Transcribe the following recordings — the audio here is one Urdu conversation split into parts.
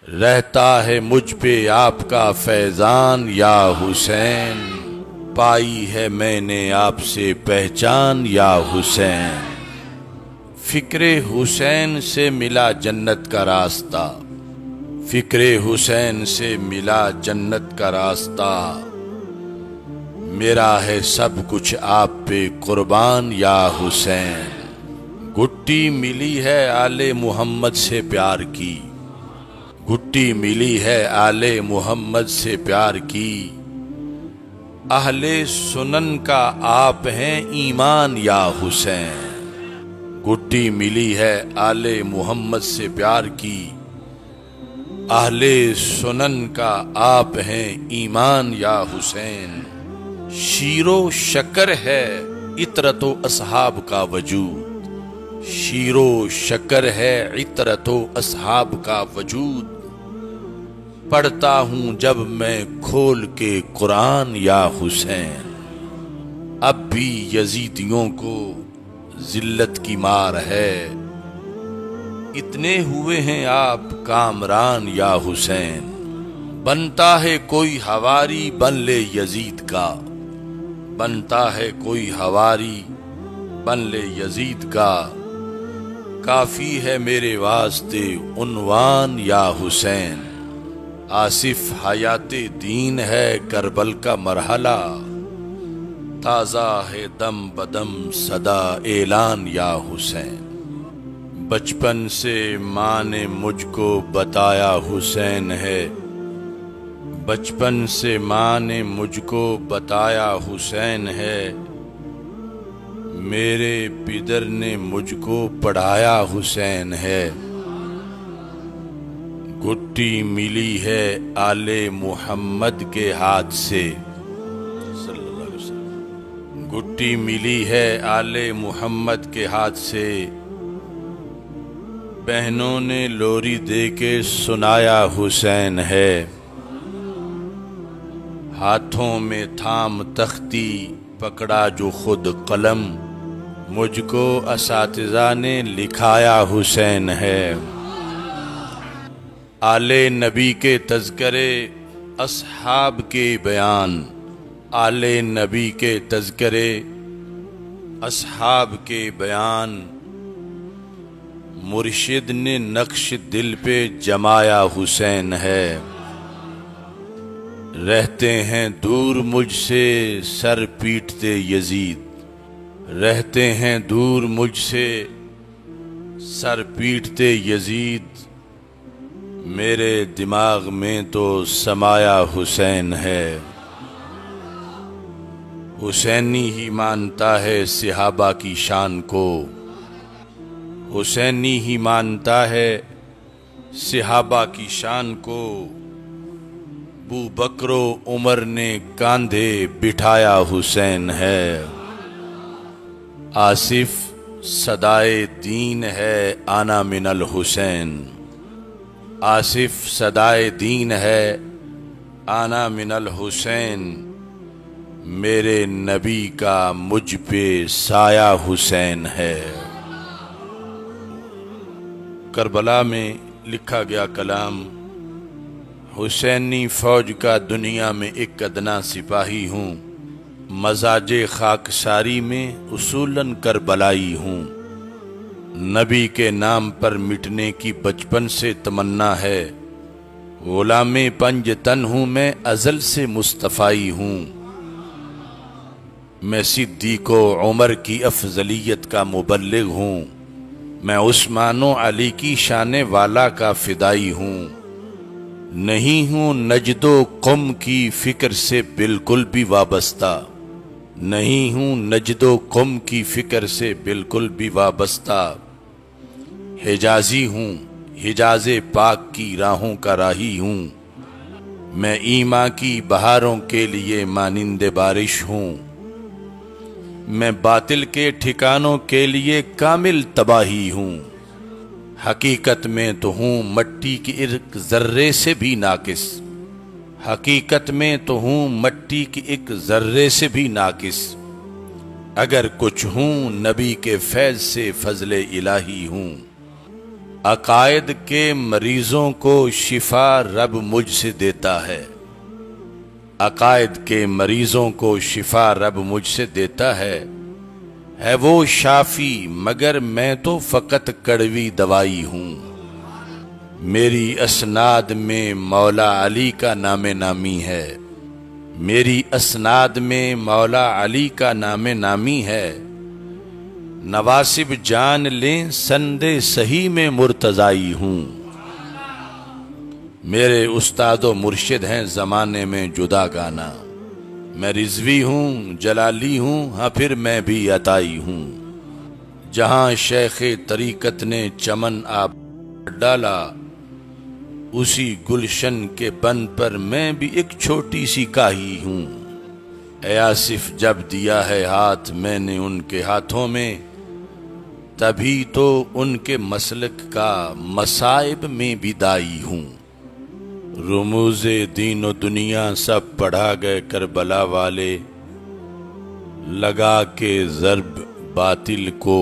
رہتا ہے مجھ پہ آپ کا فیضان یا حسین، پائی ہے میں نے آپ سے پہچان یا حسین۔ فکر حسین سے ملا جنت کا راستہ، فکر حسین سے ملا جنت کا راستہ، میرا ہے سب کچھ آپ پہ قربان یا حسین۔ گھٹی ملی ہے آل محمد سے پیار کی، گھٹی ملی ہے آل محمد سے پیار کی، اہل سنن کا آپ ہیں ایمان یا حسین۔ گھٹی ملی ہے آل محمد سے پیار کی، اہل سنن کا آپ ہیں ایمان یا حسین۔ شیر و شکر ہے عطرت و اصحاب کا وجود، شیر و شکر ہے عطرت و اصحاب کا وجود، پڑھتا ہوں جب میں کھول کے قرآن یا حسین۔ اب بھی یزیدیوں کو ذلت کی مار ہے، اتنے ہوئے ہیں آپ کامران یا حسین۔ بنتا ہے کوئی ہواری بن لے یزید کا، بنتا ہے کوئی ہواری بن لے یزید کا، کافی ہے میرے واسطے عنوان یا حسین۔ آصف حیات دین ہے کربل کا مرحلہ، تازہ ہے دم بدم صدا اعلان یا حسین۔ بچپن سے ماں نے مجھ کو بتایا حسین ہے، بچپن سے ماں نے مجھ کو بتایا حسین ہے، میرے پدر نے مجھ کو پڑھایا حسین ہے۔ گھٹی ملی ہے آل محمد کے ہاتھ سے، صلی اللہ علیہ وسلم، گھٹی ملی ہے آل محمد کے ہاتھ سے، بہنوں نے لوری دے کے سنایا حسین ہے، ہاتھوں میں تھام تختی پکڑا جو خود قلم، مجھ کو اساتذہ نے لکھایا حسین ہے۔ آل نبی کے تذکرے اصحاب کے بیان، آل نبی کے تذکرے اصحاب کے بیان، مرشد نے نقش دل پہ جمایا حسین ہے۔ رہتے ہیں دور مجھ سے سر پیٹتے یزید، رہتے ہیں دور مجھ سے سر پیٹتے یزید، میرے دماغ میں تو سمایا حسین ہے۔ حسینی ہی مانتا ہے صحابہ کی شان کو، حسینی ہی مانتا ہے صحابہ کی شان کو، ابو بکر و عمر نے کاندھے بٹھایا حسین ہے۔ آصف صدائے دین ہے آنا من الحسین، آصف صدائے دین ہے آنا من الحسین، میرے نبی کا مجھ پہ سایہ حسین ہے۔ کربلا میں لکھا گیا کلام، حسینی فوج کا دنیا میں ایک ادنا سپاہی ہوں، مزاج خاکساری میں اصولاً کربلائی ہوں، نبی کے نام پر مٹنے کی بچپن سے تمنا ہے، غلام پنج تن ہوں میں ازل سے مصطفی ہوں، میں صدیق و عمر کی افضلیت کا مبلغ ہوں، میں عثمان و علی کی شان والا کا فدائی ہوں، نہیں ہوں نجد و قم کی فکر سے بالکل بھی وابستہ، نہیں ہوں نجد و قم کی فکر سے بالکل بھی وابستہ، حجازی ہوں حجاز پاک کی راہوں کا راہی ہوں، میں ایمان کی بہاروں کے لیے مانند بارش ہوں، میں باطل کے ٹھکانوں کے لیے کامل تباہی ہوں، حقیقت میں تو ہوں مٹی کی ایک ذرے سے بھی ناقص، حقیقت میں تو ہوں مٹی کی ایک ذرے سے بھی ناقص، اگر کچھ ہوں نبی کے فیض سے فضل الہی ہوں، عقائد کے مریضوں کو شفا رب مجھ سے دیتا ہے، عقائد کے مریضوں کو شفا رب مجھ سے دیتا ہے وہ شافی مگر میں تو فقط کڑوی دوائی ہوں۔ میری اسناد میں مولا علی کا نام نامی ہے، میری اسناد میں مولا علی کا نام نامی ہے، نواسب جان لیں سندے صحیح میں مرتضائی ہوں۔ میرے استاد و مرشد ہیں زمانے میں جدا گانا، میں رضوی ہوں جلالی ہوں ہاں پھر میں بھی عطائی ہوں۔ جہاں شیخ طریقت نے چمن آب ڈالا، اسی گلشن کے بن پر میں بھی ایک چھوٹی سی کاہی ہوں۔ اے آصف جب دیا ہے ہاتھ میں نے ان کے ہاتھوں میں، تبھی تو ان کے مسلک کا مصائب میں بھی دائی ہوں۔ رموز دین و دنیا سب پڑھا گئے کربلا والے، لگا کے ضرب باطل کو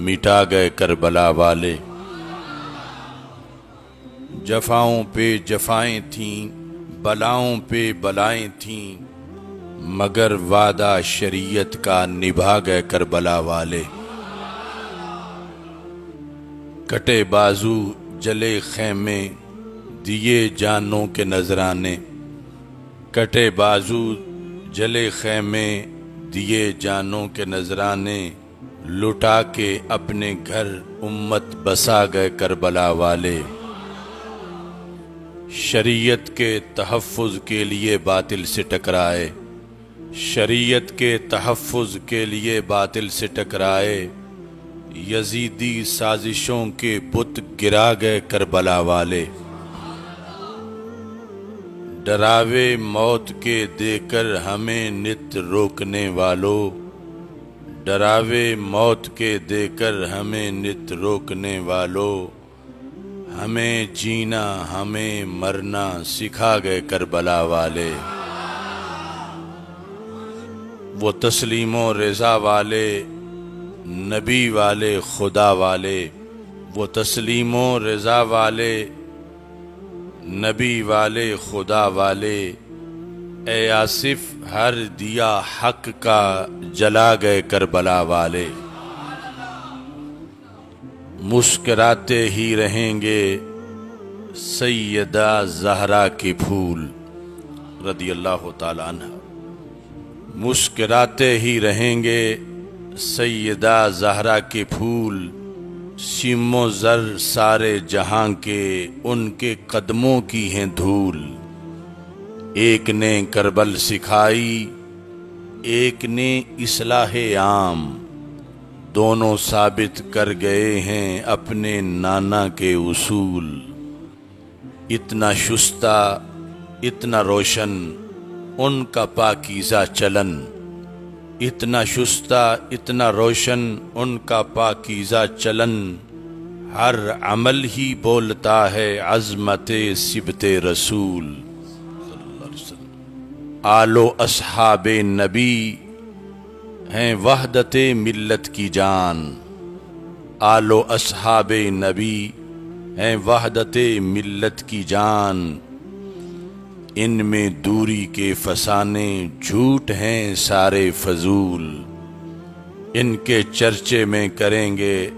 مٹا گئے کربلا والے۔ جفاؤں پہ جفائیں تھیں بلاؤں پہ بلائیں تھیں، مگر وعدہ شریعت کا نبھا گئے کربلا والے۔ کٹے بازو جلے خیمے دیے جانوں کے نذرانے، کٹے بازو جلے خیمے دیے جانوں کے نذرانے، لٹا کے اپنے گھر امت بسا گئے کربلا والے۔ شریعت کے تحفظ کے لیے باطل سے ٹکرائے، شریعت کے تحفظ کے لیے باطل سے ٹکرائے، یزیدی سازشوں کے بت گرا گئے کربلا والے۔ ڈراوے موت کے دے کر ہمیں نت روکنے والوں، ڈراوے موت کے دے کر ہمیں نت روکنے والوں، ہمیں جینا ہمیں مرنا سکھا گئے کربلا والے۔ وہ تسلیم و رضا والے نبی والے خدا والے، وہ تسلیم و رضا والے نبی والے خدا والے، اے آصف ہر دیا حق کا جلا گئے کربلا والے۔ مسکراتے ہی رہیں گے سیدہ زہرا کے پھول رضی اللہ تعالی عنہ، مسکراتے ہی رہیں گے سیدہ زہرا کے پھول، سیم و زر سارے جہاں کے ان کے قدموں کی ہیں دھول۔ ایک نے کربل سکھائی ایک نے اصلاح عام، دونوں ثابت کر گئے ہیں اپنے نانا کے اصول۔ اتنا شستہ اتنا روشن ان کا پاکیزہ چلن، اتنا شستہ اتنا روشن ان کا پاکیزہ چلن، ہر عمل ہی بولتا ہے عظمت سبت رسول۔ آل و اصحاب نبی ہیں وحدت ملت کی جان، آل و اصحاب نبی ہیں وحدت ملت کی جان، ان میں دوری کے فسانے جھوٹ ہیں سارے فضول، ان کے چرچے میں کریں گے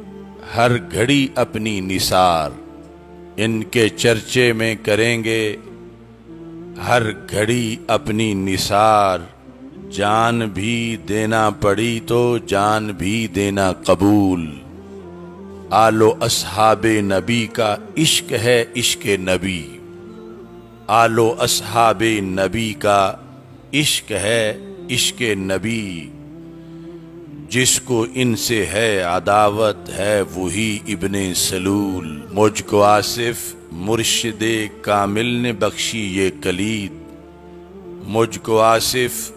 ہر گھڑی اپنی نثار، ان کے چرچے میں کریں گے ہر گھڑی اپنی نثار، جان بھی دینا پڑی تو جان بھی دینا قبول۔ آل و اصحاب نبی کا عشق ہے عشق نبی، آل و اصحاب نبی کا عشق ہے عشق نبی، جس کو ان سے ہے عداوت ہے وہی ابن سلول۔ مجھ کو آصف مرشد کامل نے بخشی یہ کلید، مجھ کو آصف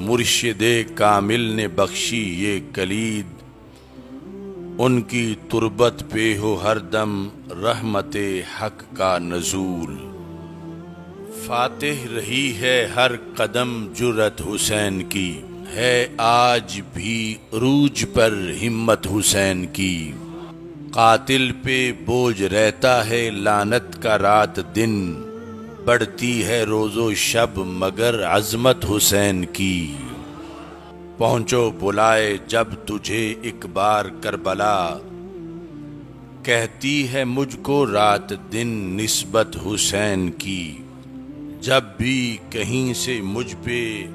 مرشد کامل نے بخشی یہ کلید، ان کی تربت پہ ہو ہر دم رحمت حق کا نزول۔ فاتح رہی ہے ہر قدم جرأت حسین کی، ہے آج بھی عروج پر ہمت حسین کی، قاتل پہ بوجھ رہتا ہے لعنت کا رات دن، بڑھتی ہے روز و شب مگر عظمت حسین کی۔ پہنچو بلائے جب تجھے ایک بار کربلا، کہتی ہے مجھ کو رات دن نسبت حسین کی۔ جب بھی کہیں سے مجھ پہ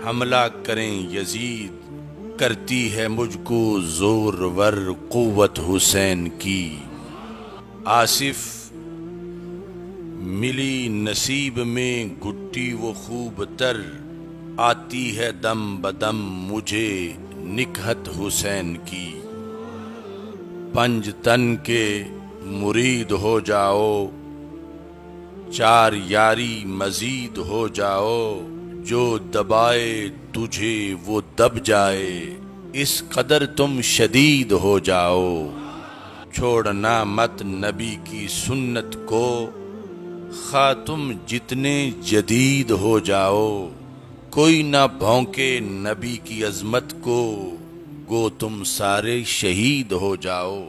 حملہ کریں یزید، کرتی ہے مجھ کو زور ور قوت حسین کی۔ آصف ملی نصیب میں گھٹی وہ خوب تر، آتی ہے دم بدم مجھے نکہت حسین کی۔ پنج تن کے مرید ہو جاؤ، چار یاری مزید ہو جاؤ، جو دبائے تجھے وہ دب جائے، اس قدر تم شدید ہو جاؤ۔ چھوڑنا مت نبی کی سنت کو، خواہ تم جتنے جدید ہو جاؤ۔ کوئی نہ بھونکے نبی کی عظمت کو، گو تم سارے شہید ہو جاؤ۔